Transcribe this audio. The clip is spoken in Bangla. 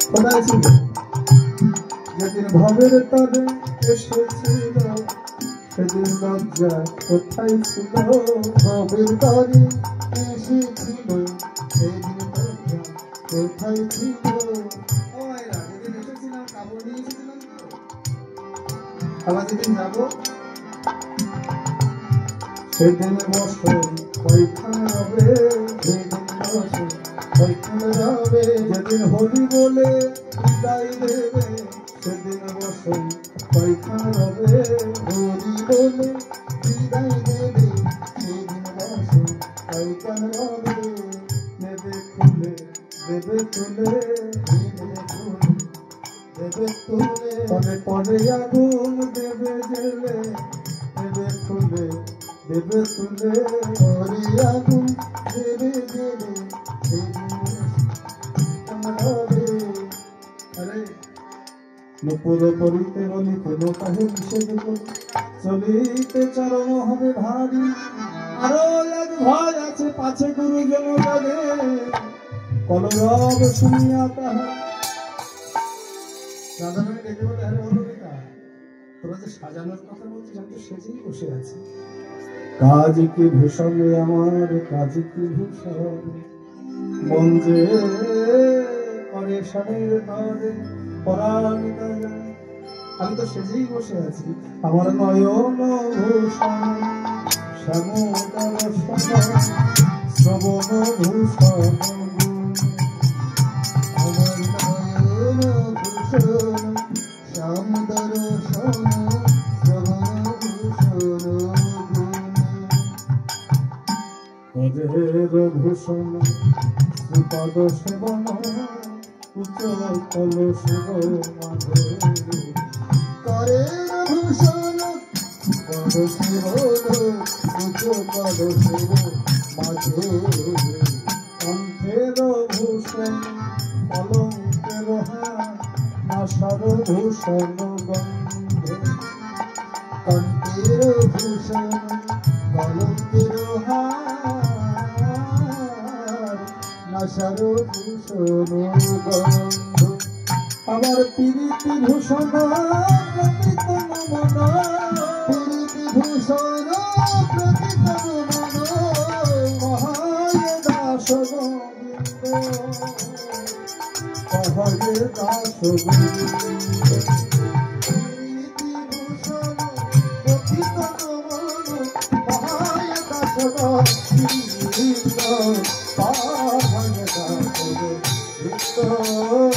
কোথায় ছিল যেদিন ভবের তরে এসেছিল সেদিন লজ্জা কোথায় ছিল ভবের তরে এসেছিল সেদিন লজ্জা কোথায় ছিল ও এরা যেদিন এসেছিলাম কাপড় নিয়ে এসেছিলাম তো আবার যেদিন যাবো সেদিন বসে পরীক্ষা হবে সেদিন বসে পরীক্ষা হবে যেদিন হলি বলে বিদায় দেবে সেদিন বসে পরীক্ষা হবে হলি বলে বিদায় দেবে সেদিন বসে পরীক্ষা হবে নেবে খুলে দেবে তুলে দেবে তুলে পরে পরে আগুন দেবে জেলে দেবে খুলে দেবে তুলে পরে আগুন দেবে দেবে আরে নুপুর পরিতে বলি কোনো কাহে নিষেধ করি চলিতে চরণ হবে ভারী আরো এক ভয় আছে পাছে গুরুজন লাগে কলরব শুনিয়া তাহা রাধারানী ডেকে বলে আরে অনুরিতা তোরা যে সাজানোর কথা বলছিস আমি তো সেজেই বসে আছি কাজ কি ভূষণে আমার কাজ কি ভূষণ মন যে করে স্বামীর ধরে পরাণিতা যায় আমি তো সেজেই বসে আছি আমার নয়ন ভূষণ শ্যামোদর শ্রবণ ভূষণ আমার নয়ন ভূষণ শ্যামোদর শ্রবণ ভূষণ অজের ভূষণ শ্রীপদ সেবন উচ্চ কল শিব মাঝে করে ভূষণ পদ সেবন উচ্চ কল শিব মাঝে কণ্ঠের ভূষণ কলঙ্কের আশার ভূষণ গন্ধে কণ্ঠের ভূষণ কলঙ্কের আশার ভূষণ গন্ধ আমার প্রীতি ভূষণ প্রকৃত মন প্রীতি ভূষণ প্রকৃত মন মহায় দাস গোবিন্দ মহায় দাস গোবিন্দ প্রীতি ভূষণ প্রকৃত মন মহায় দাস গোবিন্দ Oh,